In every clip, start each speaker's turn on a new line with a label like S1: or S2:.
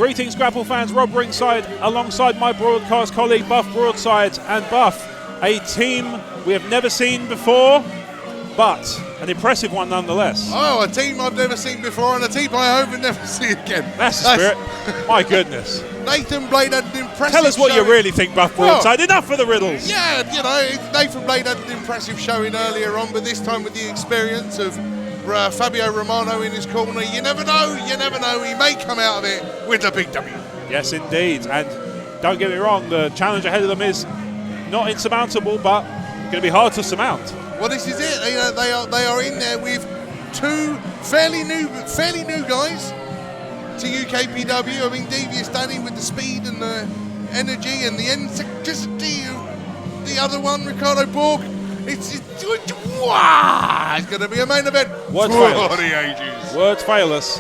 S1: Greetings, Grapple fans. Rob Ringside, alongside my broadcast colleague Buff Broadside. And Buff, a team we have never seen before, but an impressive one nonetheless.
S2: Oh, a team I've never seen before, and a team I hope to never see again.
S1: That's the spirit. My goodness.
S2: Nathen Blade had an impressive
S1: Tell us what
S2: showing.
S1: you really think, Buff Broadside. Enough for the riddles.
S2: Yeah, you know, Nathen Blade had an impressive showing earlier on, but this time with the experience of Fabio Romano in his corner. You never know, he may come out of it with the big W.
S1: Yes, indeed. And don't get me wrong, the challenge ahead of them is not insurmountable, but going to be hard to surmount.
S2: Well, this is it. You know, they are in there with two fairly new guys to UKPW. I mean, Devious Danny with the speed and the energy and the eccentricity of the other one, Ricardo Borg. It's going to be a main event for the ages.
S1: Words fail us.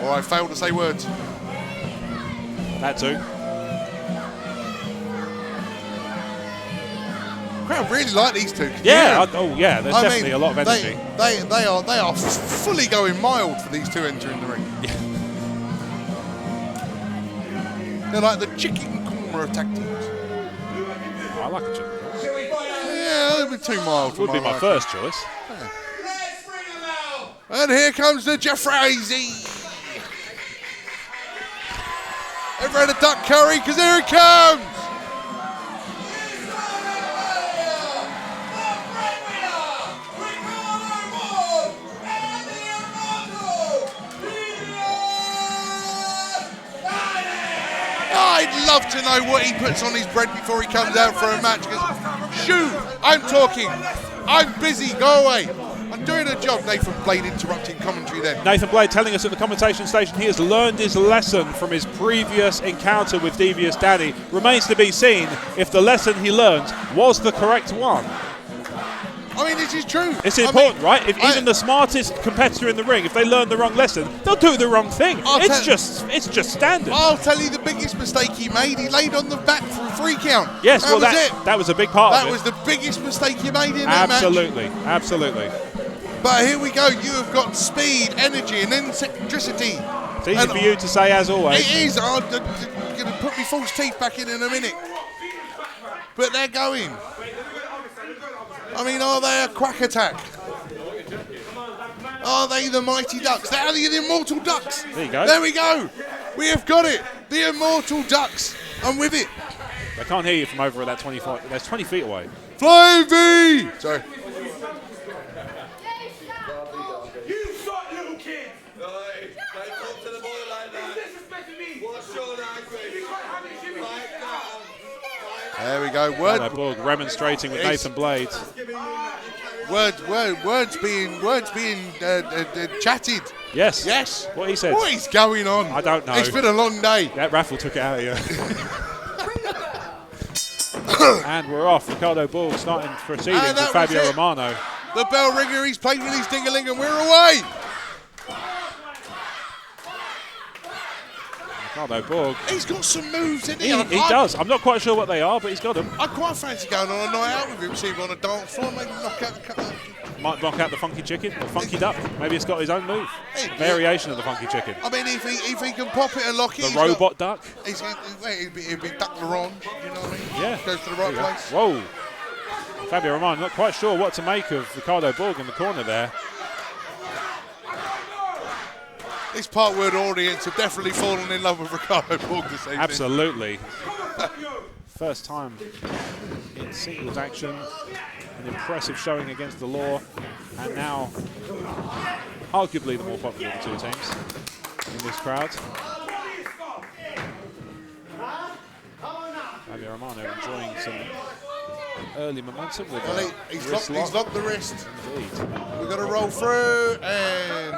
S2: Or I failed to say words.
S1: That too.
S2: Crowd really like these two.
S1: Yeah. There's definitely a lot of energy.
S2: They are fully going mild for these two entering the ring.
S1: Yeah.
S2: They're like the chicken corner of tag teams.
S1: I like a chicken.
S2: Yeah, they'll be too mild.
S1: Would be my first choice.
S2: Yeah. And here comes the Jeffrazy. Ever had a duck curry? Because here it comes. I'd love to know what he puts on his bread before he comes out for a match. Shoot, I'm talking. I'm busy. Go away. I'm doing a job. Nathen Blade interrupting commentary then.
S1: Nathen Blade telling us at the commentation station he has learned his lesson from his previous encounter with Devious Danny. Remains to be seen if the lesson he learned was the correct one.
S2: I mean, this is true.
S1: It's important, right? If even the smartest competitor in the ring, if they learn the wrong lesson, they'll do the wrong thing. It's just standard.
S2: I'll tell you the biggest mistake he made. He laid on the back for a 3 count.
S1: Yes,
S2: that
S1: was a big part of it.
S2: That was the biggest mistake he made in that match.
S1: Absolutely.
S2: But here we go. You have got speed, energy, and eccentricity.
S1: It's easy for you to say, as always.
S2: It is. I'm going to put my false teeth back in a minute. But they're going. I mean, are they a quack attack? Are they the Mighty Ducks? Are they the Immortal Ducks?
S1: There you go.
S2: There we go. We have got it. The Immortal Ducks. I'm with it.
S1: They can't hear you from over at that 25. That's 20 feet away.
S2: Flying V! Sorry.
S3: You shot little kids! Hey, don't talk to the boy like that. He's disrespecting me. What's your language?
S2: There we go.
S1: Fabio Borg remonstrating with Nathen Blade.
S2: Words being chatted.
S1: Yes. What he said.
S2: What is going on?
S1: I don't know.
S2: It's been a long day.
S1: That raffle took it out of you. And we're off. Ricardo Borg starting proceedings with Fabio Romano.
S2: The bell ringer, he's played with his ding-a-ling and we're away.
S1: Ricardo Borg.
S2: He's got some moves, isn't he?
S1: He does. I'm not quite sure what they are, but he's got them.
S2: I quite fancy going on a night out with him, see him on a dance floor, maybe knock out the
S1: Might knock out the funky chicken or funky duck. Maybe it's got his own move. Variation of the funky chicken.
S2: I mean, if he can pop it and lock it.
S1: The robot duck.
S2: It'd be Duck Laurent, you know what I mean?
S1: Yeah.
S2: Goes to the right place.
S1: Whoa. Fabio Romano, not quite sure what to make of Ricardo Borg in the corner there.
S2: This Parkwood audience have definitely fallen in love with Ricardo Borg this evening.
S1: Absolutely. First time in singles action. An impressive showing against the law. And now, arguably the more popular of the two teams in this crowd. Fabio Romano enjoying some early momentum with
S2: he's locked the wrist.
S1: Indeed.
S2: We've got to roll through and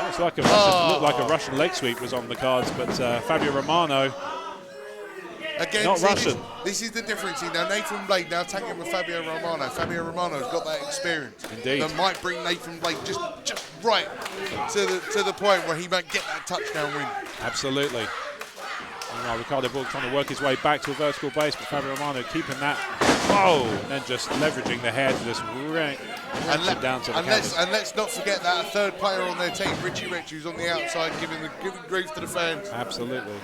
S1: It's like looked like a Russian leg sweep was on the cards, but Fabio Romano
S2: again,
S1: not Russian.
S2: This is the difference. Now Nathen Blade now tagging with Fabio Romano. Fabio Romano's got that experience.
S1: Indeed.
S2: That might bring Nathen Blade just right to the point where he might get that touchdown win.
S1: Absolutely. Meanwhile, Ricardo Borg trying to work his way back to a vertical base, but Fabio Romano keeping that. Oh, and then just leveraging the head to this down to the
S2: and let's not forget that third player on their team, Richie Rich, who's on the outside giving grief to the fans.
S1: Absolutely.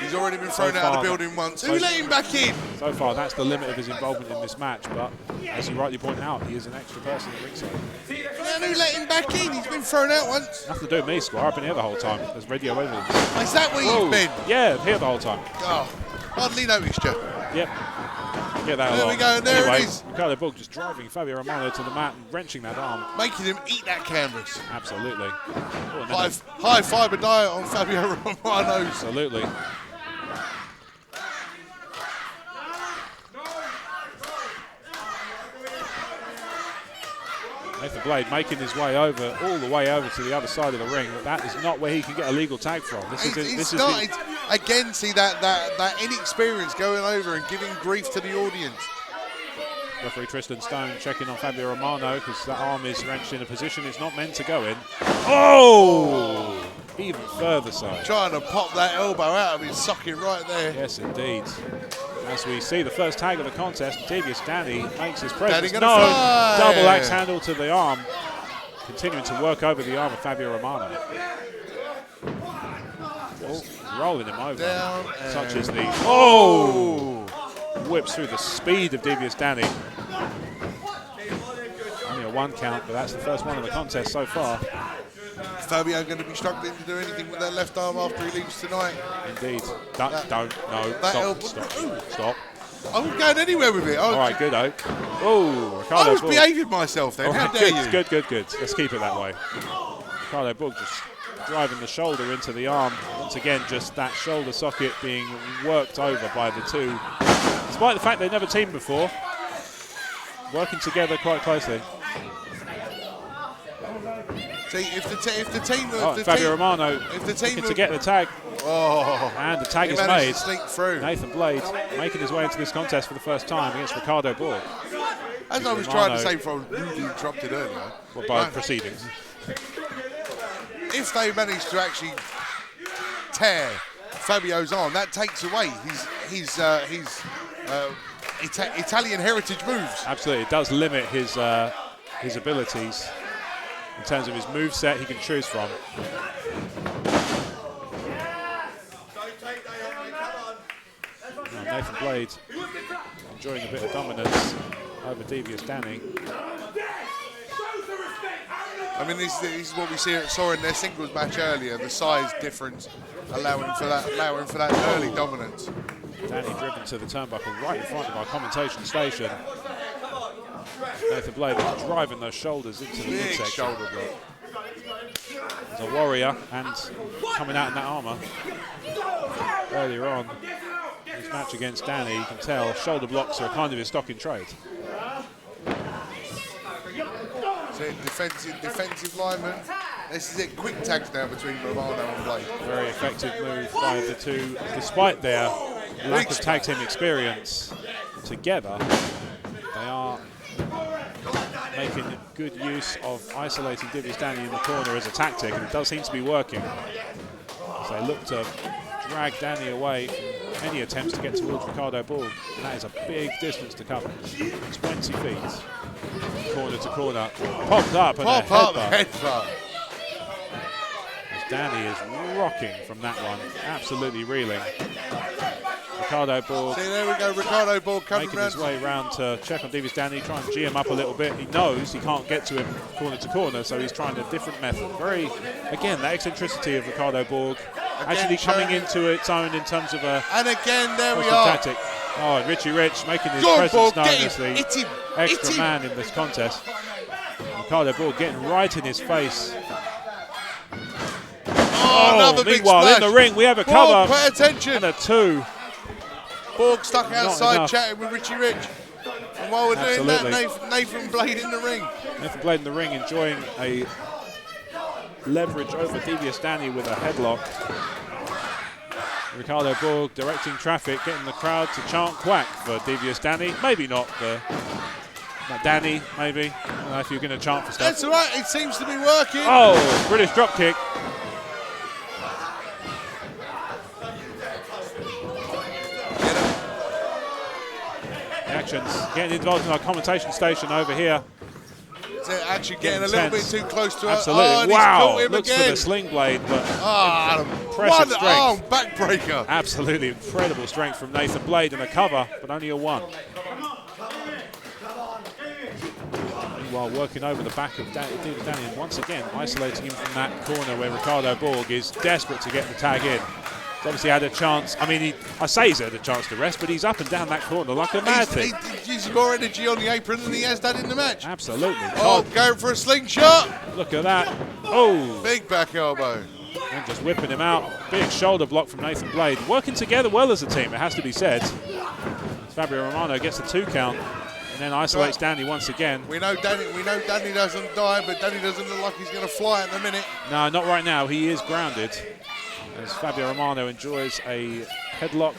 S2: He's already been thrown out of the building once. Who let him back in?
S1: So far, that's the limit of his involvement in this match. But as you rightly point out, he is an extra person at ringside.
S2: Man, who let him back in? He's been thrown out once.
S1: Nothing to do with me, Squire. I've been here the whole time. There's radio evidence.
S2: Is that where you've been?
S1: Yeah, here the whole time.
S2: Oh, hardly noticed you.
S1: Yep. Get that
S2: There
S1: along.
S2: we go, there
S1: anyway,
S2: it is.
S1: Ricardo Borg just driving Fabio Romano to the mat and wrenching that arm.
S2: Making him eat that canvas.
S1: Absolutely.
S2: High fibre diet on Fabio Romano.
S1: Absolutely. Nathen Blade making his way over, all the way over to the other side of the ring. That is not where he can get a legal tag from.
S2: Again, see that inexperience going over and giving grief to the audience.
S1: Referee Tristan Stone checking on Fabio Romano because that arm is wrenched in a position it's not meant to go in. Oh! Even further so.
S2: Trying to pop that elbow out of his socket right there.
S1: Yes, indeed. As we see the first tag of the contest, Devious Danny makes his presence known. Double axe handle to the arm. Continuing to work over the arm of Fabio Romano. Rolling him over. Such as the... Oh! Whips through the speed of Devious Danny. Only a 1 count, but that's the first one of the contest so far.
S2: Fabio going to be struggling to do anything with that left arm after he leaves tonight.
S1: Indeed. Stop.
S2: I wasn't going anywhere with it.
S1: All right, good, Oak. Oh, Ricardo
S2: I was
S1: Borg.
S2: behaving myself then. How dare you?
S1: Good. Let's keep it that way. Ricardo Borg just driving the shoulder into the arm. Once again, just that shoulder socket being worked over by the two. Despite the fact they've never teamed before, working together quite closely.
S2: See, if the team,
S1: Fabio Romano,
S2: if the team
S1: to get the tag, and the tag is made.
S2: Sneak through.
S1: Nathen Blade making his way into this contest for the first time against Ricardo Borg.
S2: As I was trying to say before rudely interrupted earlier.
S1: Well, by proceedings.
S2: If they manage to actually tear Fabio's arm, that takes away his Italian heritage moves.
S1: Absolutely, it does limit his abilities in terms of his move set he can choose from. Now Nathen Blade enjoying a bit of dominance over Devious Danny.
S2: I mean, this is what we saw in their singles match earlier. The size difference allowing for that early dominance.
S1: Danny driven to the turnbuckle right in front of our commentation station. Nathen Blade driving those shoulders into the midsection.
S2: Shoulder block.
S1: As a warrior and coming out in that armour. Earlier on, his match against Danny, you can tell shoulder blocks are kind of his stock in trade.
S2: Defensive lineman. This is it. Quick tags now between Romano and Blade.
S1: Very effective move by the two, despite their lack of tag team experience. Together, they are making good use of isolating Devious Danny in the corner as a tactic, and it does seem to be working. As they look to drag Danny away from any attempts to get towards Ricardo Borg. And that is a big distance to cover. 20 feet. Corner to corner. Popped up and a headbutt. As Danny is rocking from that one. Absolutely reeling. Ricardo Borg.
S2: See, there we go. Ricardo Borg coming
S1: making his way round to check on Devious Danny, try and G him up a little bit. He knows he can't get to him corner to corner, so he's trying a different method. Again, that eccentricity of Ricardo Borg actually coming into its own in terms of a
S2: there we are.
S1: tactic. Oh, and Richie Rich making his presence known as the extra man in this contest. Ricardo Borg getting right in his face.
S2: Another big
S1: meanwhile,
S2: splash.
S1: in the ring, we have a
S2: Borg,
S1: cover.
S2: pay attention.
S1: And a 2.
S2: Borg stuck outside chatting with Richie Rich. And while we're doing that, Nathen Blade in the ring.
S1: Nathen Blade in the ring enjoying a leverage over Devious Danny with a headlock. Ricardo Borg directing traffic, getting the crowd to chant quack for Devious Danny. Maybe not for Danny, maybe. I don't know if you're going to chant for stuff.
S2: That's all right, it seems to be working.
S1: Oh, British drop kick. Actions getting involved in our commentation station over here.
S2: actually getting a little bit too close to her.
S1: Absolutely.
S2: Oh, and
S1: wow.
S2: he's caught him
S1: Looks
S2: again.
S1: for the sling blade, but
S2: one
S1: strength.
S2: arm backbreaker.
S1: Absolutely incredible strength from Nathen Blade and a cover, but only a 1. Meanwhile, working over the back of Devious Danny, and once again isolating him from that corner where Ricardo Borg is desperate to get the tag in. He's obviously had a chance. I mean, I say he's had a chance to rest, but he's up and down that corner like a mad thing.
S2: He's using more energy on the apron than he has done in the match.
S1: Absolutely.
S2: Oh, going for a slingshot.
S1: Look at that. Oh.
S2: Big back elbow.
S1: And just whipping him out. Big shoulder block from Nathen Blade. Working together well as a team, it has to be said. Fabio Romano gets the 2 count and then isolates Danny once again.
S2: We know Danny doesn't die, but Danny doesn't look like he's going to fly at the minute.
S1: No, not right now. He is grounded. As Fabio Romano enjoys a headlock,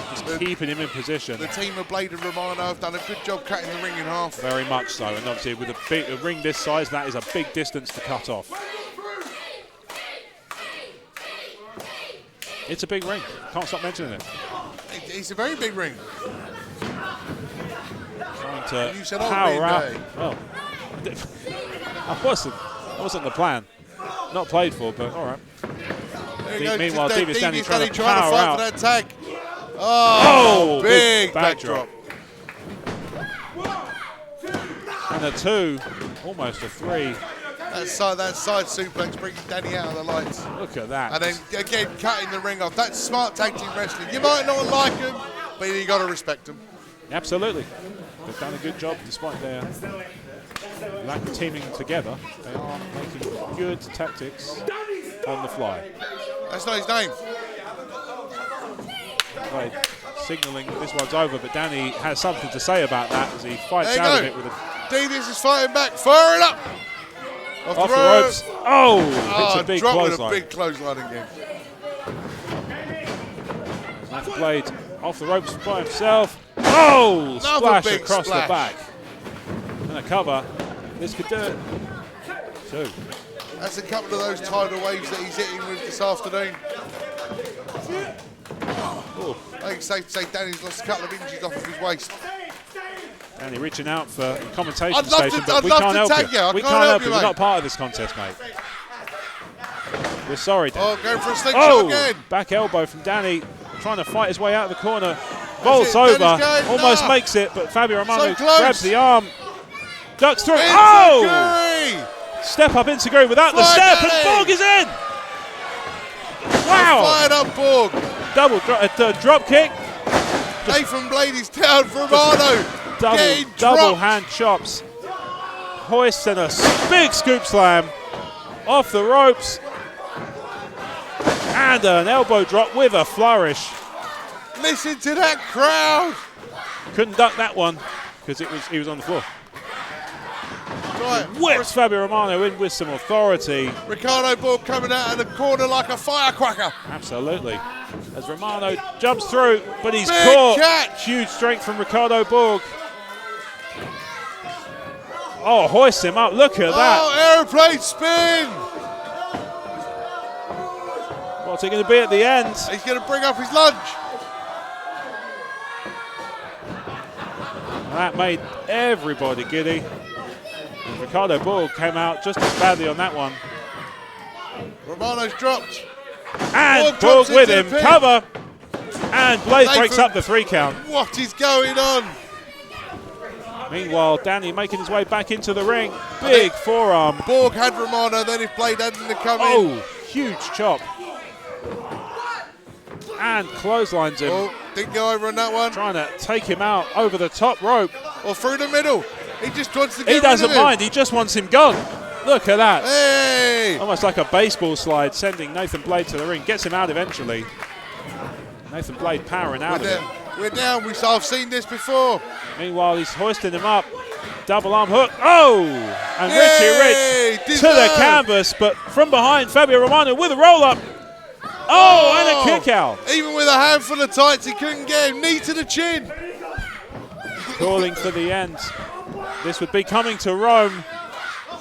S1: just keeping him in position.
S2: The team of Blade and Romano have done a good job cutting the ring in half.
S1: Very much so, and obviously with a ring this size, that is a big distance to cut off. It's a big ring. Can't stop mentioning it.
S2: It's a very big ring.
S1: Trying to
S2: you said
S1: power out.
S2: day.
S1: Well, that wasn't the plan. Not played for, but all right. Meanwhile, Devious Danny trying to power
S2: fight
S1: out.
S2: for that tag. Oh, big
S1: backdrop. And a 2, almost a 3.
S2: That side suplex brings Danny out of the lights.
S1: Look at that.
S2: And then again, cutting the ring off. That's smart tag team wrestling. You might not like him, but you got to respect him.
S1: Absolutely. They've done a good job despite their lack of teaming together. They are making good tactics on the fly.
S2: That's not his name.
S1: Right, signalling that this one's over, but Danny has something to say about that as he fights out of it with a...
S2: Devious is fighting back, firing up!
S1: Off the ropes. Oh, it's a big clothesline.
S2: With a big clothesline again.
S1: Nathen Blade off the ropes by himself. Oh, splash across the back. And a cover. This could do it. 2.
S2: That's a couple of those tidal waves that he's hitting with this afternoon.
S1: Ooh.
S2: I think it's safe to say Danny's lost a couple of inches off of his waist.
S1: Danny reaching out for commentation station, but we can't help you. We can't help you. We're not part of this contest, mate. We're sorry, Danny.
S2: Oh, going for a slingshot again.
S1: Back elbow from Danny, trying to fight his way out of the corner. Vaults over, almost makes it, but Fabio Romano grabs the arm, ducks through. Oh! Step up into groove without the step, and Borg is in! Wow!
S2: Fired up Borg.
S1: Double drop kick.
S2: Nathen Blade is down for Romano.
S1: Double hand chops. Hoist and a big scoop slam. Off the ropes. And an elbow drop with a flourish.
S2: Listen to that crowd.
S1: Couldn't duck that one because he was on the floor.
S2: Right.
S1: Whips Fabio Romano in with some authority.
S2: Ricardo Borg coming out of the corner like a firecracker.
S1: Absolutely. As Romano jumps through, but he's caught.
S2: Catch.
S1: Huge strength from Ricardo Borg. Oh, hoists him up. Look at that.
S2: Oh, aeroplane spin.
S1: What's it going to be at the end?
S2: He's going to bring up his lunch.
S1: That made everybody giddy. And Ricardo Borg came out just as badly on that one.
S2: Romano's dropped.
S1: And Borg with him. Cover. And Blade breaks up the 3 count.
S2: What is going on?
S1: Meanwhile, Danny making his way back into the ring. Big forearm.
S2: Borg had Romano, then if Blade hadn't come in.
S1: Oh, huge chop. And clotheslines him.
S2: Oh, didn't go over on that one.
S1: Trying to take him out over the top rope.
S2: Or through the middle. He just wants to get
S1: rid of him. He doesn't mind. He just wants him gone. Look at that.
S2: Hey!
S1: Almost like a baseball slide, sending Nathen Blade to the ring. Gets him out eventually. Nathen Blade powering out of it.
S2: We're down. I've seen this before.
S1: Meanwhile, he's hoisting him up. Double arm hook. Oh! And Richie Rich to the canvas, but from behind, Fabio Romano with a roll up. Oh, and a kick out.
S2: Even with a handful of tights, he couldn't get him. Knee to the chin.
S1: Calling for the end. This would be coming to Rome.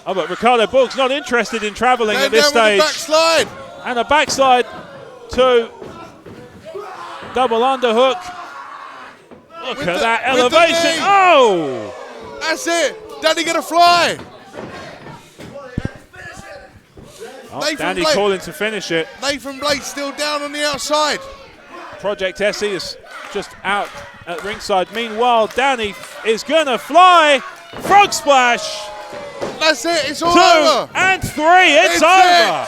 S1: Oh, but Ricardo Borg's not interested in travelling at this stage.
S2: Backslide.
S1: And a backslide to double underhook. Look at that elevation. Oh!
S2: That's it. Danny gonna fly.
S1: Oh, Danny calling to finish it.
S2: Nathan Blade's still down on the outside.
S1: Project Essie is just out at ringside. Meanwhile, Danny is gonna fly. Frog splash.
S2: That's it. It's all
S1: 2
S2: over.
S1: and 3. It's over.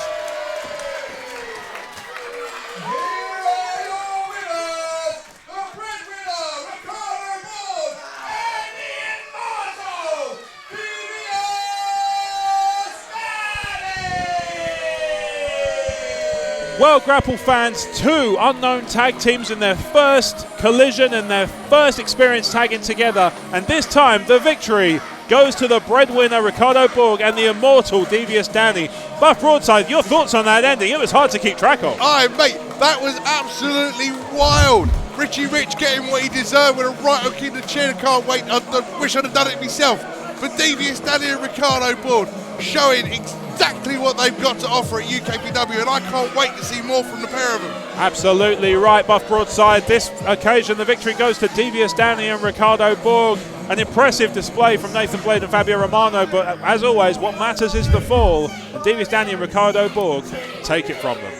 S1: Well, Grapple fans, 2 unknown tag teams in their first collision and their first experience tagging together. And this time, the victory goes to the breadwinner, Ricardo Borg, and the immortal Devious Danny. Buff Broadside, your thoughts on that ending? It was hard to keep track of.
S2: Aye, mate, that was absolutely wild. Richie Rich getting what he deserved with a right hook in the chin. I can't wait. I wish I'd have done it myself. But Devious Danny and Ricardo Borg showing exactly what they've got to offer at UKPW, and I can't wait to see more from the pair of them.
S1: Absolutely right, Buff Broadside. This occasion, the victory goes to Devious Danny and Ricardo Borg. An impressive display from Nathen Blade and Fabio Romano, but as always, what matters is the fall, and Devious Danny and Ricardo Borg take it from them.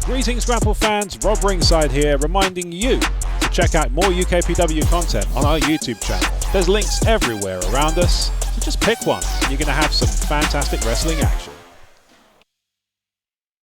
S1: Greetings Grapple fans, Rob Ringside here, reminding you to check out more UKPW content on our YouTube channel. There's links everywhere around us, so just pick one and you're going to have some fantastic wrestling action.